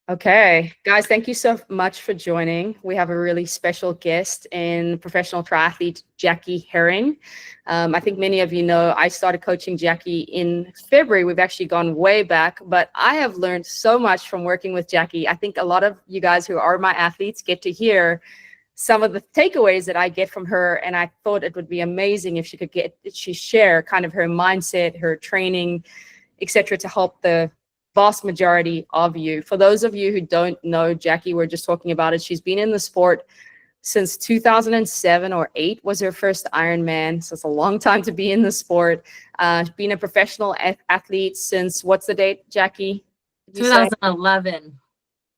Okay, guys, thank you so much for joining. We have a really special guest in professional triathlete Jackie Herring. I think many of you know I started coaching Jackie in February. We've actually gone way back, but I have learned so much from working with Jackie. I think a lot of you guys who are my athletes get to hear some of the takeaways that I get from her, and I thought it would be amazing if she share kind of her mindset, her training, etc., to help the vast majority of you. For those of you who don't know Jackie, we're just talking about it. She's been in the sport since 2007 or 8 was her first Ironman. So it's a long time to be in the sport. Been a professional athlete since, what's the date, Jackie? Did you say? 2011.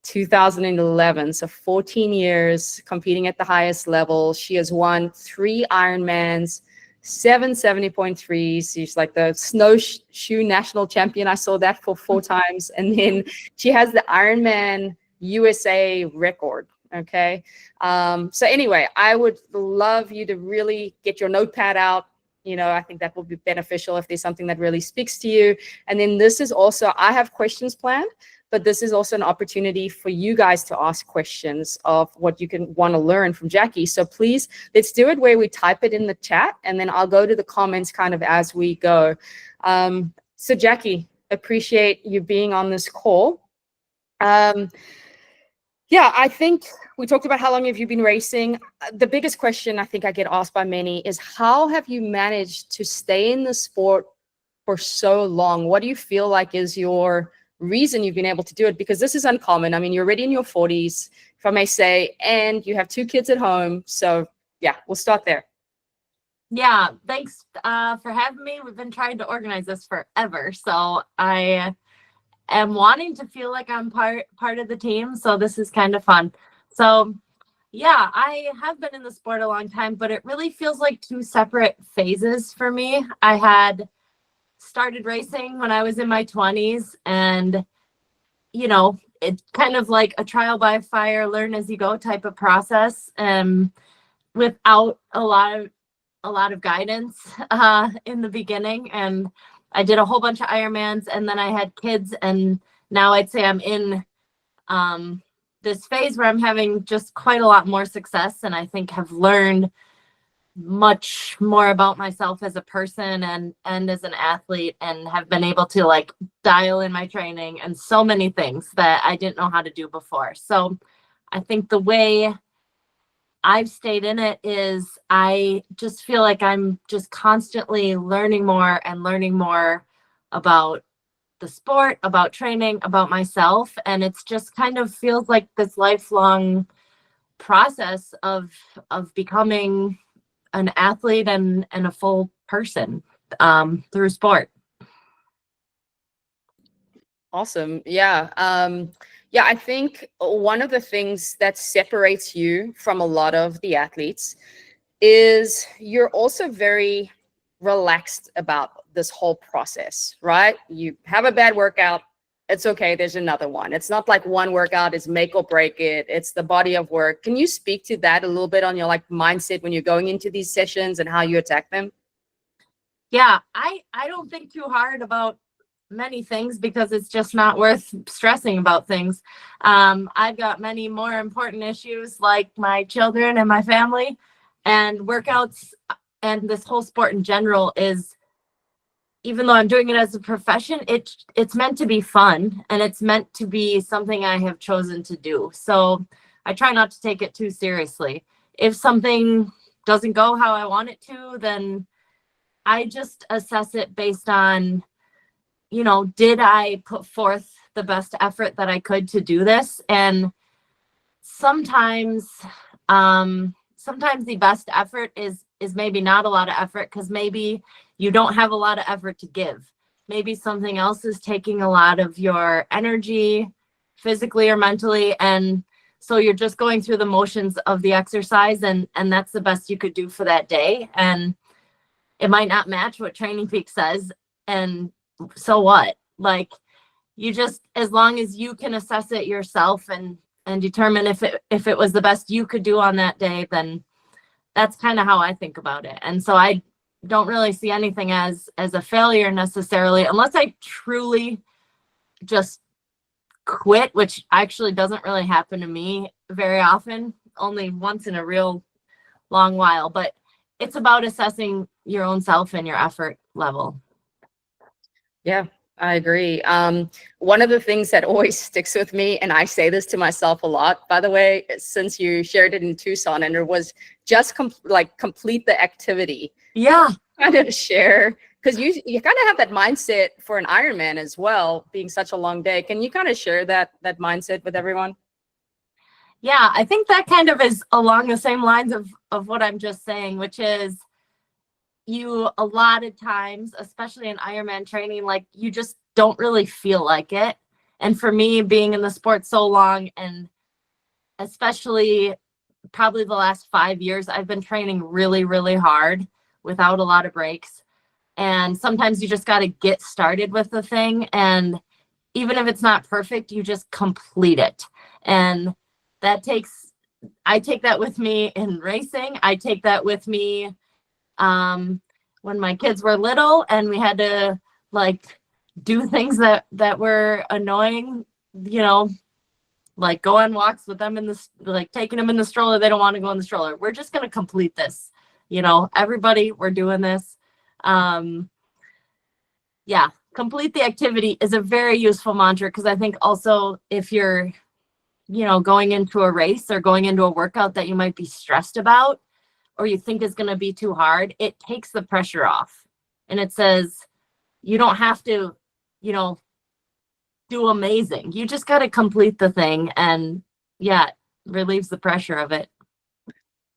2011. So 14 years competing at the highest level. She has won 3 Ironmans, 7 70.3s. She's like the snowshoe national champion. I saw that for 4 times. And then she has the Ironman USA record. Okay. So anyway, I would love you to really get your notepad out. I think that will be beneficial if there's something that really speaks to you. And then this is also, I have questions planned, but this is also an opportunity for you guys to ask questions of what you can want to learn from Jackie. So please, let's do it where we type it in the chat, and then I'll go to the comments kind of as we go. So Jackie, appreciate you being on this call. Yeah, I think we talked about how long have you been racing. The biggest question I think I get asked by many is how have you managed to stay in the sport for so long? What do you feel like is your reason you've been able to do it? Because this is uncommon. I mean, you're already in your 40s, if I may say, and you have 2 kids at home. So yeah, we'll start there. Yeah, thanks for having me. We've been trying to organize this forever. So I am wanting to feel like I'm part of the team. So this is kind of fun. So yeah, I have been in the sport a long time, but it really feels like 2 separate phases for me. I had started racing when I was in my 20s, and it's kind of like a trial by fire, learn as you go type of process, without a lot of guidance in the beginning. And I did a whole bunch of Ironmans, and then I had kids, and now I'd say I'm in this phase where I'm having just quite a lot more success, and I think have learned much more about myself as a person and as an athlete, and have been able to like dial in my training and so many things that I didn't know how to do before. So I think the way I've stayed in it is I just feel like I'm just constantly learning more and learning more about the sport, about training, about myself. And it's just kind of feels like this lifelong process of becoming an athlete and a full person through sport. Awesome. Yeah. Yeah, I think one of the things that separates you from a lot of the athletes is you're also very relaxed about this whole process, right? You have a bad workout, it's okay, there's another one. It's not like one workout is make or break it. It's the body of work. Can you speak to that a little bit on your like mindset when you're going into these sessions and how you attack them? Yeah, I don't think too hard about many things because it's just not worth stressing about things. I've got many more important issues like my children and my family, and workouts and this whole sport in general is, even though I'm doing it as a profession, it's meant to be fun, and it's meant to be something I have chosen to do. So I try not to take it too seriously. If something doesn't go how I want it to, then I just assess it based on, did I put forth the best effort that I could to do this? And sometimes the best effort is maybe not a lot of effort, because maybe you don't have a lot of effort to give. Maybe something else is taking a lot of your energy, physically or mentally, and so you're just going through the motions of the exercise, and that's the best you could do for that day. And it might not match what Training Peaks says, and so what? Like, you just, as long as you can assess it yourself and determine if it was the best you could do on that day, then that's kind of how I think about it. And so I don't really see anything as a failure necessarily, unless I truly just quit, which actually doesn't really happen to me very often, only once in a real long while, but it's about assessing your own self and your effort level. Yeah, I agree. One of the things that always sticks with me, and I say this to myself a lot, by the way, since you shared it in Tucson, and it was just complete the activity. Yeah. Kind of share, because you kind of have that mindset for an Ironman as well, being such a long day. Can you kind of share that mindset with everyone? Yeah, I think that kind of is along the same lines of what I'm just saying, which is you a lot of times, especially in Ironman training, like you just don't really feel like it. And for me, being in the sport so long, and especially probably the last 5 years, I've been training really, really hard without a lot of breaks. And sometimes you just got to get started with the thing. And even if it's not perfect, you just complete it. And I take that with me in racing. I take that with me when my kids were little and we had to like do things that were annoying, like go on walks with them like taking them in the stroller. They don't want to go in the stroller. We're just going to complete this. Everybody, we're doing this. Yeah, complete the activity is a very useful mantra, because I think also if you're, going into a race or going into a workout that you might be stressed about or you think is going to be too hard, it takes the pressure off. And it says, you don't have to, do amazing. You just got to complete the thing. And yeah, it relieves the pressure of it.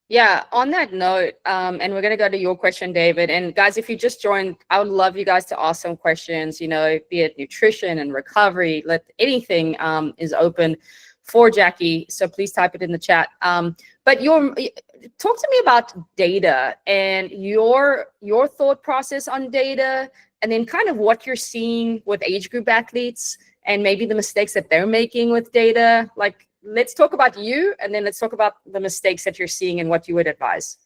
Yeah, on that note, and we're going to go to your question, David. And guys, if you just joined, I would love you guys to ask some questions, be it nutrition and recovery, anything is open for Jackie. So please type it in the chat. But talk to me about data and your thought process on data, and then kind of what you're seeing with age group athletes and maybe the mistakes that they're making with data. Like, let's talk about you, and then let's talk about the mistakes that you're seeing and what you would advise.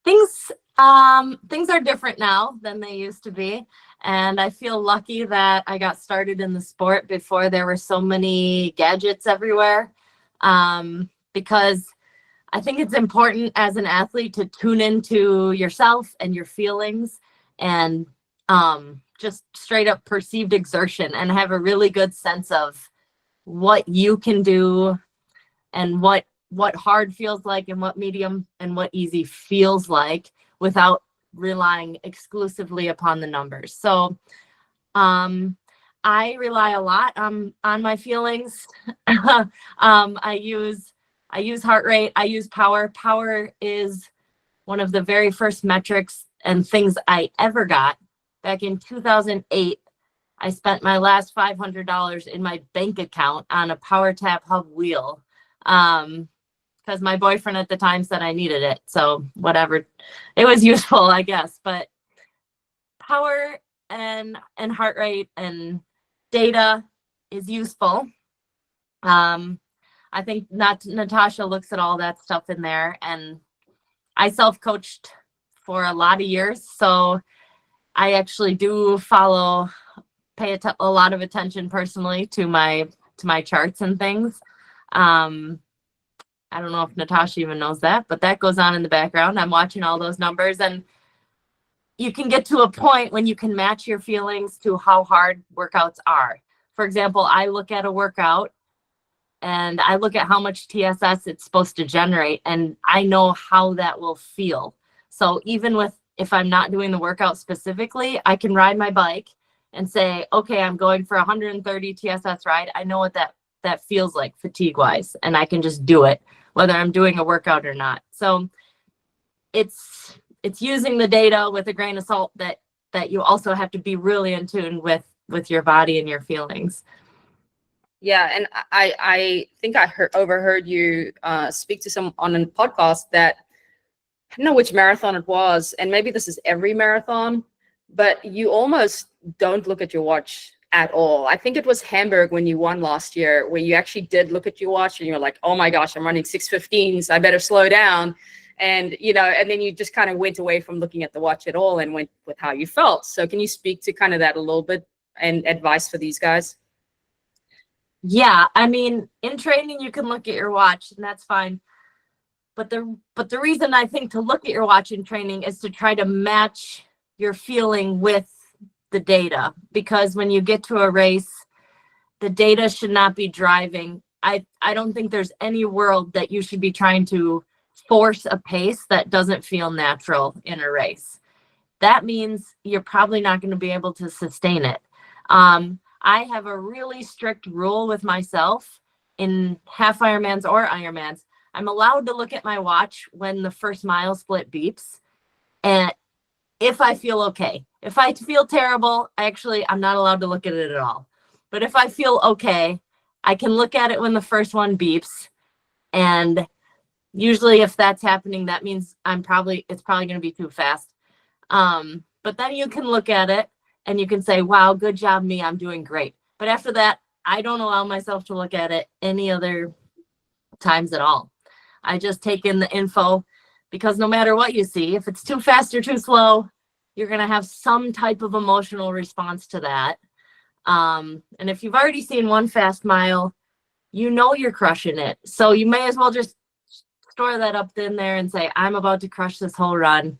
Things are different now than they used to be. And I feel lucky that I got started in the sport before there were so many gadgets everywhere. Because I think it's important as an athlete to tune into yourself and your feelings and just straight up perceived exertion, and have a really good sense of what you can do and what hard feels like and what medium and what easy feels like, without relying exclusively upon the numbers. So I rely a lot on my feelings. I use heart rate. I use power. Power is one of the very first metrics and things I ever got. Back in 2008, I spent my last $500 in my bank account on a Power Tap Hub wheel, because my boyfriend at the time said I needed it. So whatever, it was useful, I guess. But power and heart rate and data is useful. I think Natasha looks at all that stuff in there, and I self-coached for a lot of years, so I actually do pay a lot of attention personally to my charts and things. I don't know if Natasha even knows that, but that goes on in the background. I'm watching all those numbers, and you can get to a point when you can match your feelings to how hard workouts are. For example, I look at a workout and I look at how much TSS it's supposed to generate, and I know how that will feel. So even if I'm not doing the workout specifically, I can ride my bike and say, okay, I'm going for 130 TSS ride. I know what that feels like fatigue wise, and I can just do it whether I'm doing a workout or not. So it's using the data with a grain of salt that you also have to be really in tune with your body and your feelings. Yeah, and I think I overheard you speak to some on a podcast that, I don't know which marathon it was, and maybe this is every marathon, but you almost don't look at your watch at all. I think it was Hamburg when you won last year, where you actually did look at your watch and you're like, oh my gosh, I'm running 6:15s, I better slow down. And, and then you just kind of went away from looking at the watch at all and went with how you felt. So can you speak to kind of that a little bit and advice for these guys? Yeah, I mean, in training you can look at your watch and that's fine. But the reason I think to look at your watch in training is to try to match your feeling with the data, because when you get to a race, the data should not be driving. I don't think there's any world that you should be trying to force a pace that doesn't feel natural in a race. That means you're probably not going to be able to sustain it. I have a really strict rule with myself in half Ironmans or Ironmans. I'm allowed to look at my watch when the first mile split beeps. And if I feel okay, if I feel terrible, I'm not allowed to look at it at all. But if I feel okay, I can look at it when the first one beeps. And usually if that's happening, that means it's probably going to be too fast. But then you can look at it and you can say, wow, good job, me, I'm doing great. But after that, I don't allow myself to look at it any other times at all. I just take in the info, because no matter what you see, if it's too fast or too slow, you're going to have some type of emotional response to that. And if you've already seen one fast mile, you know you're crushing it. So you may as well just store that up in there and say, I'm about to crush this whole run.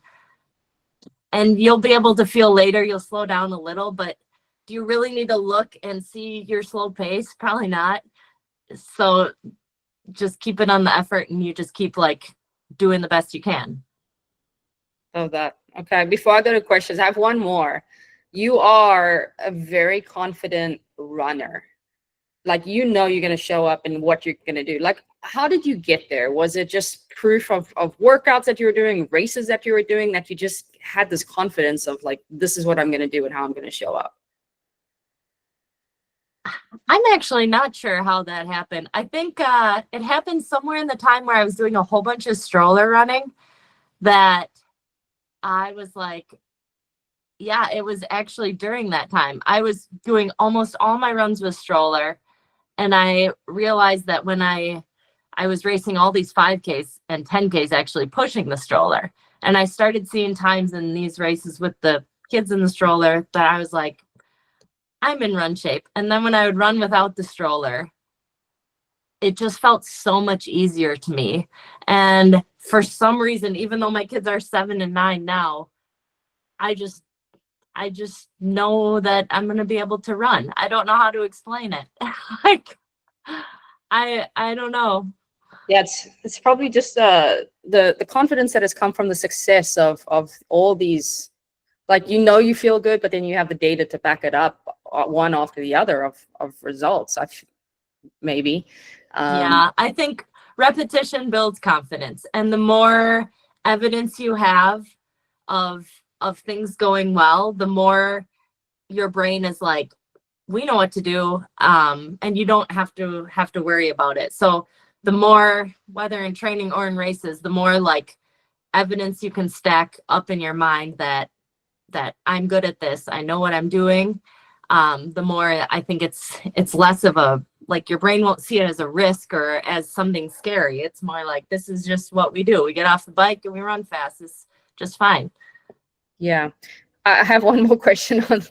And you'll be able to feel later, you'll slow down a little, but do you really need to look and see your slow pace? Probably not. So just keep it on the effort and you just keep like doing the best you can. Oh, that. Okay. Before I go to questions, I have one more. You are a very confident runner. Like, you know, you're going to show up and what you're going to do. Like, how did you get there? Was it just proof of workouts that you were doing, races that you were doing, that you just had this confidence of like, this is what I'm going to do and how I'm going to show up? I'm actually not sure how that happened. I think it happened somewhere in the time where I was doing a whole bunch of stroller running, that I was like, yeah, it was actually during that time. I was doing almost all my runs with stroller. And I realized that when I was racing all these 5Ks and 10Ks actually pushing the stroller. And I started seeing times in these races with the kids in the stroller that I was like, I'm in run shape. And then when I would run without the stroller, it just felt so much easier to me. And for some reason, even though my kids are 7 and 9 now, I just know that I'm going to be able to run. I don't know how to explain it. Like, I don't know. Yeah, it's probably just the confidence that has come from the success of all these. Like, you know, you feel good, but then you have the data to back it up, one after the other of results. Maybe. Yeah, I think repetition builds confidence, and the more evidence you have of things going well, the more your brain is like, we know what to do, and you don't have to worry about it. So the more, whether in training or in races, the more like evidence you can stack up in your mind that I'm good at this, I know what I'm doing, the more I think it's less of a, like, your brain won't see it as a risk or as something scary. It's more like, this is just what we do. We get off the bike and we run fast. It's just fine. Yeah. I have one more question on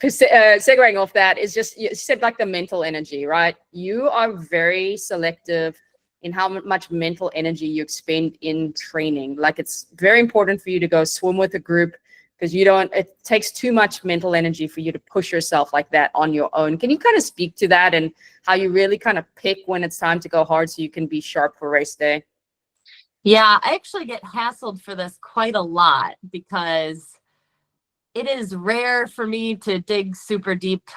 segueing off that. Is just, you said like the mental energy, right? You are very selective in how much mental energy you expend in training. Like, it's very important for you to go swim with a group, because it takes too much mental energy for you to push yourself like that on your own. Can you kind of speak to that and how you really kind of pick when it's time to go hard so you can be sharp for race day? Yeah, I actually get hassled for this quite a lot, because it is rare for me to dig super deep,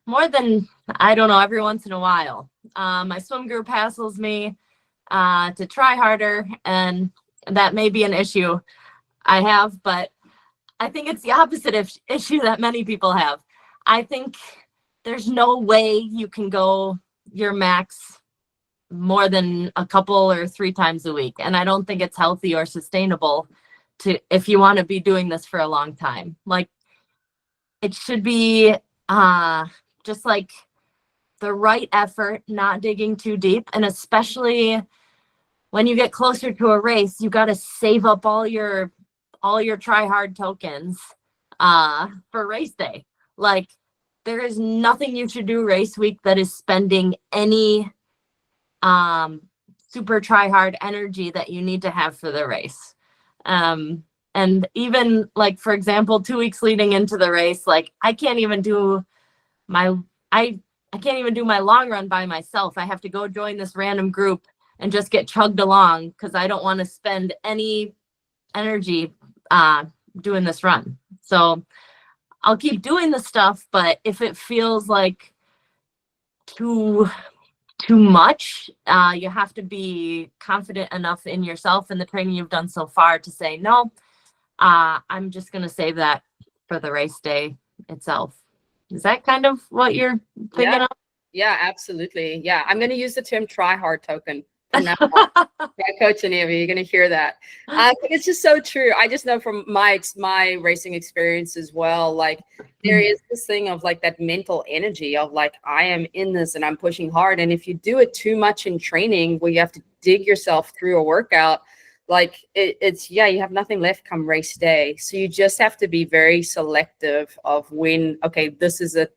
more than, I don't know, every once in a while. My swim group hassles me to try harder, and that may be an issue I have, but I think it's the opposite issue that many people have. I think there's no way you can go your max more than a couple or 3 times a week. And I don't think it's healthy or sustainable if you want to be doing this for a long time. Like, it should be just like the right effort, not digging too deep. And especially when you get closer to a race, you got to save up all your try hard tokens for race day. Like, there is nothing you should do race week that is spending any super try hard energy that you need to have for the race. And even like, for example, 2 weeks leading into the race, like I can't even do my long run by myself. I have to go join this random group and just get chugged along because I don't want to spend any energy doing this run. So I'll keep doing the stuff, but if it feels like too much, you have to be confident enough in yourself and the training you've done so far to say, no, I'm just going to save that for the race day itself. Is that kind of what you're thinking of? Yeah, absolutely. Yeah, I'm going to use the term try hard token from now on. Yeah, Coach and Evie, you're going to hear that. It's just so true. I just know from my racing experience as well, like there is this thing of like that mental energy of like, I am in this and I'm pushing hard. And if you do it too much in training where you have to dig yourself through a workout, like it's you have nothing left come race day. So you just have to be very selective of when, okay, this is a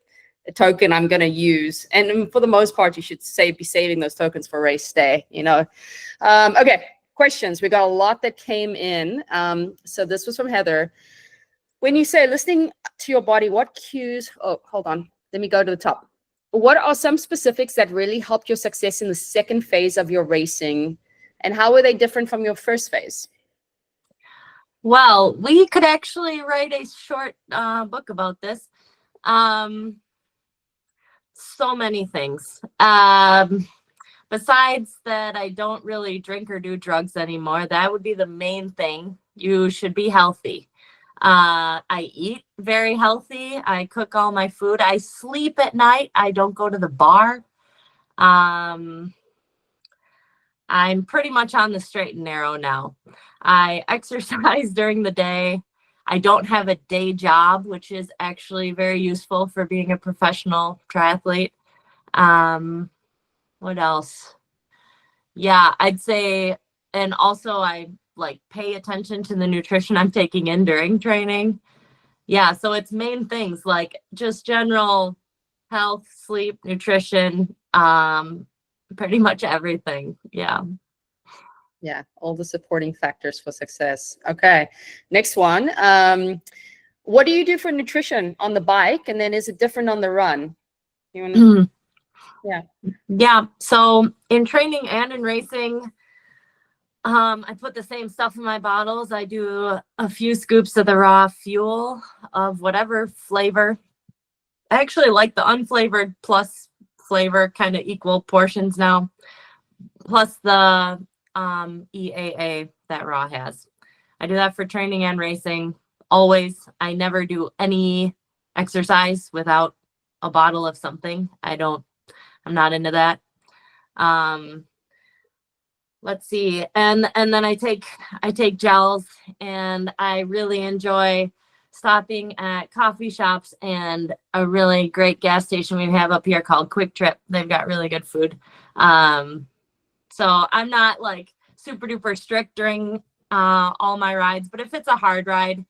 token I'm going to use. And for the most part, you should be saving those tokens for race day, Okay, questions. We got a lot that came in. So this was from Heather. When you say listening to your body, what cues, hold on, let me go to the top. What are some specifics that really helped your success in the second phase of your racing? And how were they different from your first phase? Well, we could actually write a short book about this. So many things. Besides that, I don't really drink or do drugs anymore. That would be the main thing. You should be healthy. I eat very healthy. I cook all my food. I sleep at night. I don't go to the bar. I'm pretty much on the straight and narrow now. I exercise during the day. I don't have a day job, which is actually very useful for being a professional triathlete. What else? Yeah, I'd say, and also I like pay attention to the nutrition I'm taking in during training. Yeah, so it's main things like just general health, sleep, nutrition, pretty much everything. Yeah. Yeah, all the supporting factors for success. Okay, next one. What do you do for nutrition on the bike? And then is it different on the run? You want to? Yeah. So in training and in racing, I put the same stuff in my bottles. I do a few scoops of the raw fuel of whatever flavor. I actually like the unflavored plus flavor, kind of equal portions now, plus the EAA that raw has. I do that for training and racing always. I never do any exercise without a bottle of something. I'm not into that. Let's see. And then I take gels, and I really enjoy stopping at coffee shops and a really great gas station we have up here called Quick Trip. They've got really good food. So I'm not like super duper strict during all my rides, but if it's a hard ride,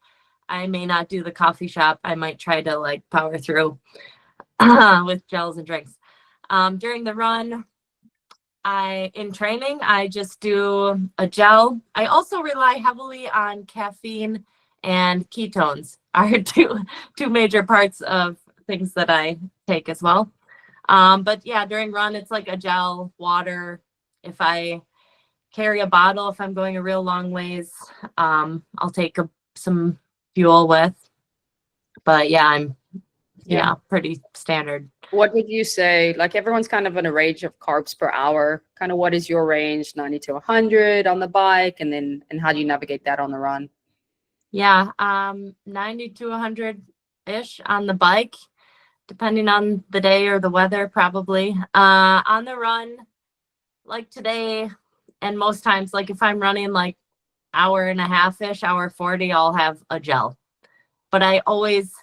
I may not do the coffee shop. I might try to like power through with gels and drinks. During the run, in training, I just do a gel. I also rely heavily on caffeine and ketones are two major parts of things that I take as well. But yeah, during run, it's like a gel, water. If I carry a bottle, if I'm going a real long ways, I'll take some fuel with. But yeah, I'm pretty standard. What would you say? Like everyone's kind of in a range of carbs per hour. Kind of what is your range? 90 to 100 on the bike, and how do you navigate that on the run? Yeah, 90 to 100-ish on the bike, depending on the day or the weather, probably. On the run, like today, and most times, like if I'm running like hour and a half-ish, hour 40, I'll have a gel. But I always,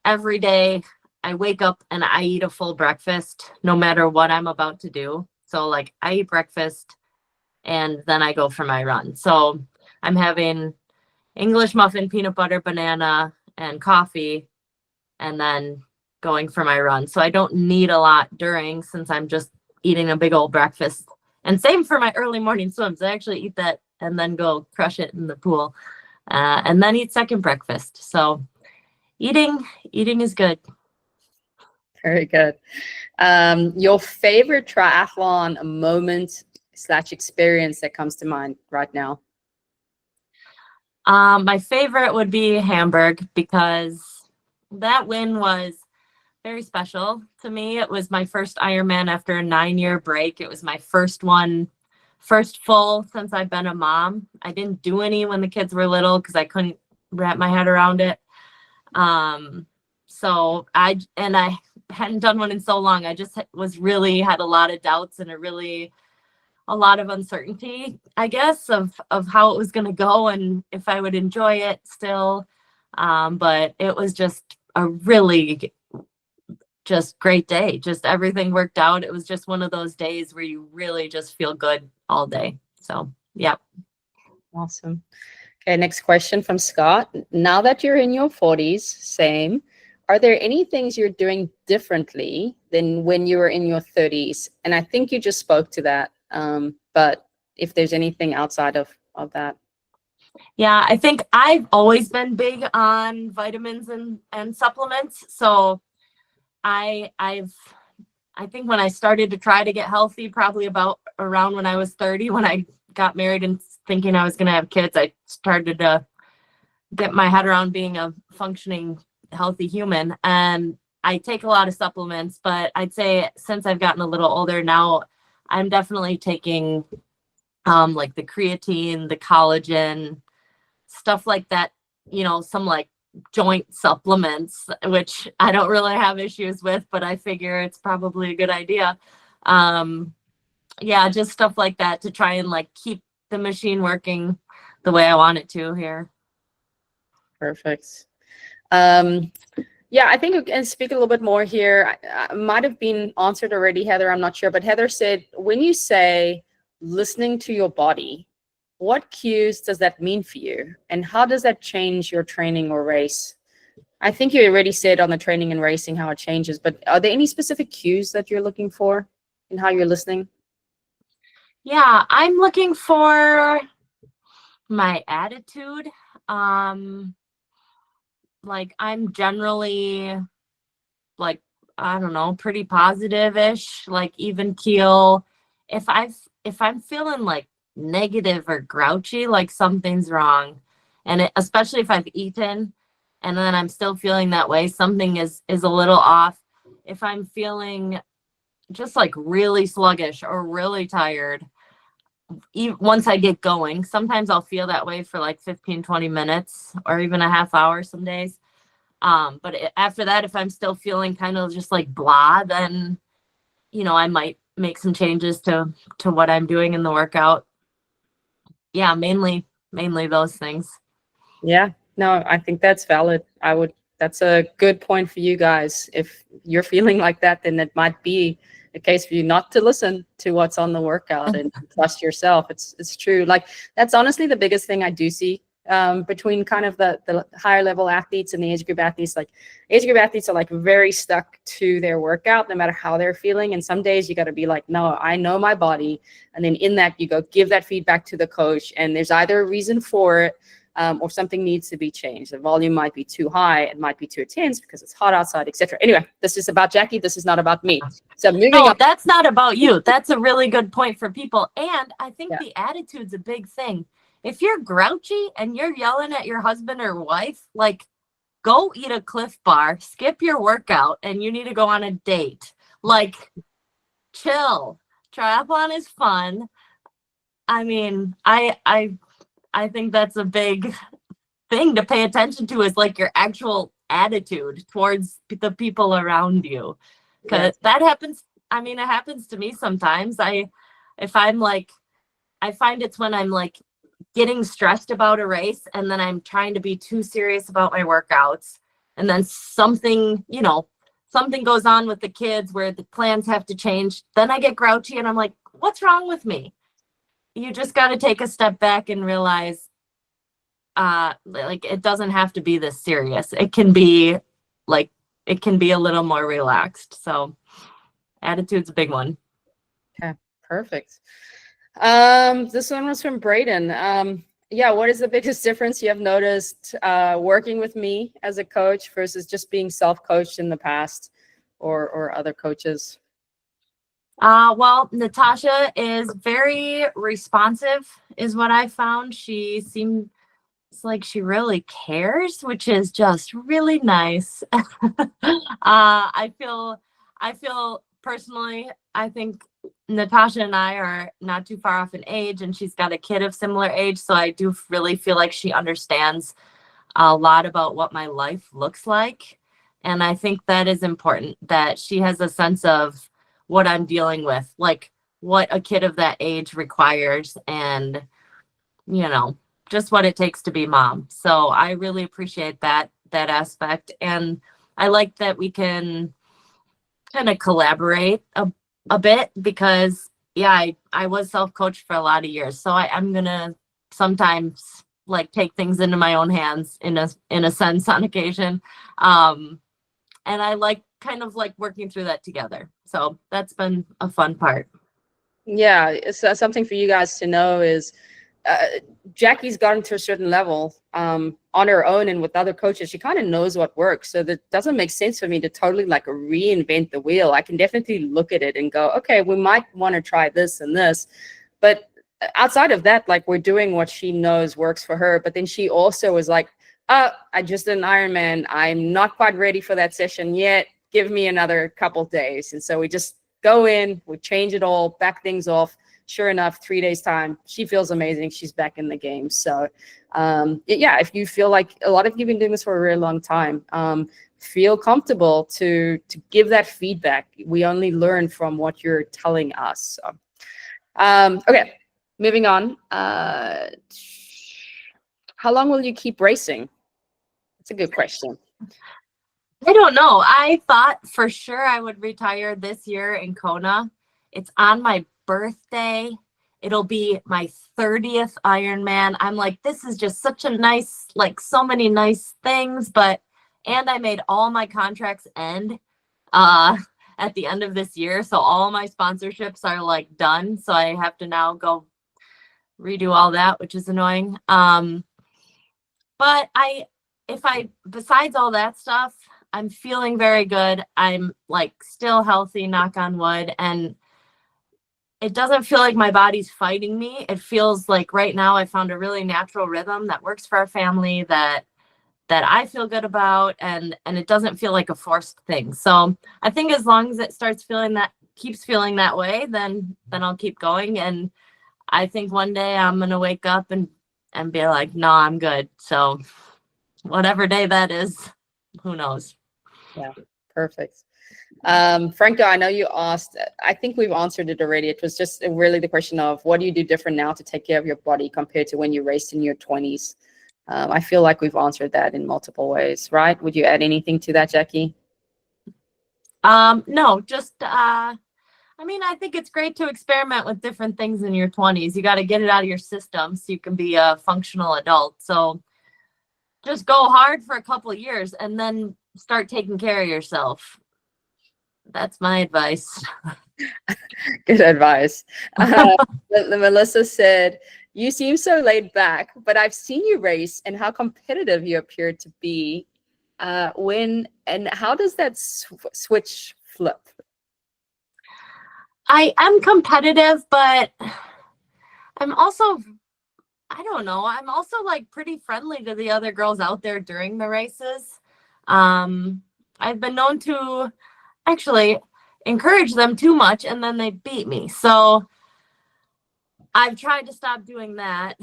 every day, I wake up and I eat a full breakfast, no matter what I'm about to do. So like I eat breakfast and then I go for my run. So I'm having English muffin, peanut butter, banana, and coffee. And then going for my run. So I don't need a lot during, since I'm just eating a big old breakfast. And same for my early morning swims. I actually eat that and then go crush it in the pool, and then eat second breakfast. So eating is good. Very good. Your favorite triathlon moment / experience that comes to mind right now? My favorite would be Hamburg, because that win was very special to me. It was my first Ironman after a 9-year break. It was my first full since I've been a mom. I didn't do any when the kids were little because I couldn't wrap my head around it. So I hadn't done one in so long. I just had a lot of doubts and a lot of uncertainty, I guess, of how it was going to go and if I would enjoy it still. But it was just a really just great day. Just everything worked out. It was just one of those days where you really just feel good all day. So, yeah. Awesome. Okay, next question from Scott. Now that you're in your 40s, same, are there any things you're doing differently than when you were in your 30s? And I think you just spoke to that. But if there's anything outside of that. Yeah, I think I've always been big on vitamins and supplements. So I think when I started to try to get healthy, probably about around when I was 30, when I got married and thinking I was going to have kids, I started to get my head around being a functioning, healthy human. And I take a lot of supplements, but I'd say since I've gotten a little older now, I'm definitely taking like the creatine, the collagen, stuff like that, some like joint supplements, which I don't really have issues with, but I figure it's probably a good idea. Yeah, just stuff like that to try and like keep the machine working the way I want it to here. Perfect. Yeah, I think we can speak a little bit more here. Might have been answered already, Heather. I'm not sure. But Heather said, when you say listening to your body, what cues does that mean for you? And how does that change your training or race? I think you already said on the training and racing how it changes, but are there any specific cues that you're looking for in how you're listening? Yeah, I'm looking for my attitude. Like I'm generally like, I don't know, pretty positive-ish, like even keel. If I'm feeling like negative or grouchy, like something's wrong. And especially if I've eaten and then I'm still feeling that way, something is a little off. If I'm feeling just like really sluggish or really tired, once I get going, sometimes I'll feel that way for like 15-20 minutes or even a half hour some days. But after that, if I'm still feeling kind of just like blah, then, I might make some changes to what I'm doing in the workout. Yeah, mainly those things. Yeah, no, I think that's valid. That's a good point for you guys. If you're feeling like that, then it might be a case for you not to listen to what's on the workout and trust yourself. It's true. Like that's honestly the biggest thing I do see between kind of the higher level athletes and the age group athletes. Like age group athletes are like very stuck to their workout no matter how they're feeling. And some days you got to be like, no, I know my body. And then in that you go give that feedback to the coach, and there's either a reason for it or something needs to be changed. The volume might be too high, it might be too intense because it's hot outside, etc. Anyway, this is about Jackie. This is not about me. So moving on. That's not about you. That's a really good point for people. And I think the attitude's a big thing. If you're grouchy and you're yelling at your husband or wife, like go eat a Cliff Bar, skip your workout, and you need to go on a date. Like chill. Triathlon is fun. I mean, I think that's a big thing to pay attention to, is like your actual attitude towards the people around you. Because that happens. I mean, it happens to me sometimes. I find it's when I'm like getting stressed about a race and then I'm trying to be too serious about my workouts. And then something goes on with the kids where the plans have to change. Then I get grouchy and I'm like, what's wrong with me? You just got to take a step back and realize, like, it doesn't have to be this serious. It can be like it can be a little more relaxed. So attitude's a big one. Okay, perfect. This one was from Braden. Yeah, what is the biggest difference you have noticed working with me as a coach versus just being self-coached in the past, or other coaches? Well, Natasha is very responsive, is what I found. She seems like she really cares, which is just really nice. I feel personally, I think Natasha and I are not too far off in age, and she's got a kid of similar age. So I do really feel like she understands a lot about what my life looks like. And I think that is important, that she has a sense of what I'm dealing with, like what a kid of that age requires, and, you know, just what it takes to be mom. So I really appreciate that aspect. And I like that we can kind of collaborate a bit, because yeah, I was self-coached for a lot of years. So I'm gonna sometimes like take things into my own hands in a sense on occasion. And I like kind of like working through that together. So that's been a fun part. Yeah, it's something for you guys to know is Jackie's gotten to a certain level on her own and with other coaches. She kind of knows what works. So that doesn't make sense for me to totally like reinvent the wheel. I can definitely look at it and go, okay, we might want to try this and this. But outside of that, like we're doing what she knows works for her. But then she also was like, I just did an Ironman. I'm not quite ready for that session yet. Give me another couple days. And so we just go in, we change it all, back things off. Sure enough, 3 days time, she feels amazing. She's back in the game. So yeah, if you feel like a lot of you have been doing this for a really long time, feel comfortable to give that feedback. We only learn from what you're telling us. So, okay, moving on. How long will you keep racing? That's a good question. I don't know. I thought for sure I would retire this year in Kona. It's on my birthday. It'll be my 30th Ironman. I'm like, this is just such a nice, like so many nice things, and I made all my contracts end at the end of this year. So all my sponsorships are like done. So I have to now go redo all that, which is annoying. But besides all that stuff, I'm feeling very good. I'm like still healthy, knock on wood. And it doesn't feel like my body's fighting me. It feels like right now I found a really natural rhythm that works for our family, that I feel good about, and it doesn't feel like a forced thing. So I think as long as it keeps feeling that way, then I'll keep going. And I think one day I'm gonna wake up and be like, no, I'm good. So whatever day that is, who knows? Yeah, perfect. Franco, I know you asked, I think we've answered it already. It was just really the question of what do you do different now to take care of your body compared to when you raced in your 20s? I feel like we've answered that in multiple ways, right? Would you add anything to that, Jackie? No, just, I mean, I think it's great to experiment with different things in your 20s. You got to get it out of your system so you can be a functional adult. So just go hard for a couple of years and then start taking care of yourself. That's my advice. Good advice. Melissa said, you seem so laid back, but I've seen you race and how competitive you appear to be. How does that switch flip? I am competitive, but I'm also, I don't know, I'm also like pretty friendly to the other girls out there during the races. I've been known to actually encourage them too much and then they beat me. So I've tried to stop doing that.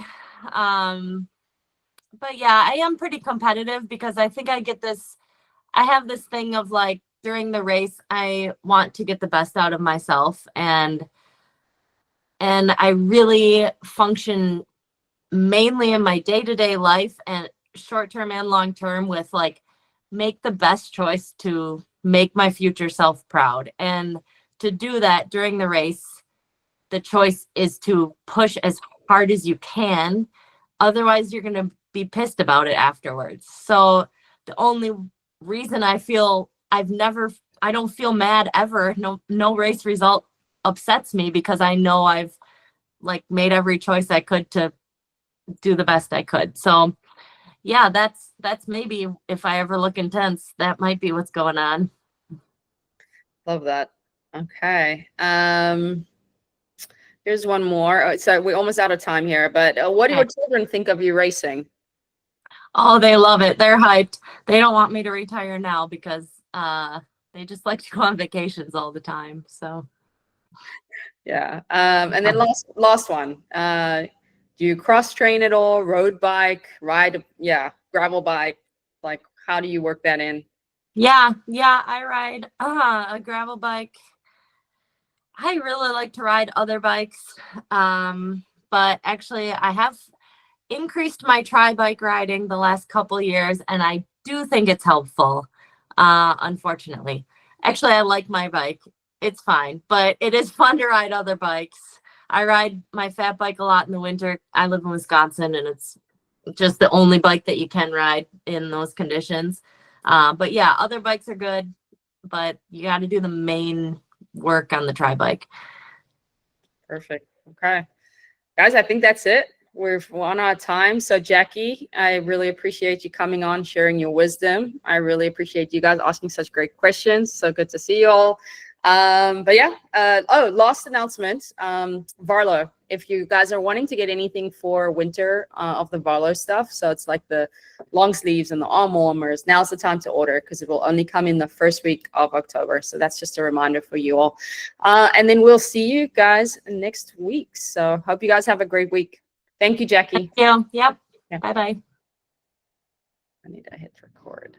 But yeah, I am pretty competitive because I think I have this thing of like during the race, I want to get the best out of myself, and I really function mainly in my day-to-day life and short-term and long-term with like make the best choice to make my future self proud. And to do that during the race, the choice is to push as hard as you can. Otherwise, you're going to be pissed about it afterwards. So the only reason I feel I don't feel mad ever. No race result upsets me because I know I've like made every choice I could to do the best I could. So yeah, that's maybe if I ever look intense, that might be what's going on. Love that. Okay. Here's one more. So we're almost out of time here, but what do your children think of you racing? Oh, they love it. They're hyped. They don't want me to retire now because they just like to go on vacations all the time. So yeah. And then last one. Do you cross train at all? Road bike, ride? Yeah, gravel bike. Like, how do you work that in? Yeah, I ride a gravel bike. I really like to ride other bikes, but actually I have increased my tri-bike riding the last couple years, and I do think it's helpful. Unfortunately, actually, I like my bike. It's fine, but it is fun to ride other bikes. I ride my fat bike a lot in the winter. I live in Wisconsin, and it's just the only bike that you can ride in those conditions. But yeah, other bikes are good, but you got to do the main work on the tri-bike. Perfect. Okay. Guys, I think that's it. We're on our time. So Jackie, I really appreciate you coming on, sharing your wisdom. I really appreciate you guys asking such great questions. So good to see you all. But yeah, last announcement, Varlo, if you guys are wanting to get anything for winter of the Varlo stuff, so it's like the long sleeves and the arm warmers, now's the time to order because it will only come in the first week of October. So that's just a reminder for you all. And then we'll see you guys next week. So hope you guys have a great week. Thank you, Jackie. Thank you. Yep. Yeah. Bye-bye. I need to hit record.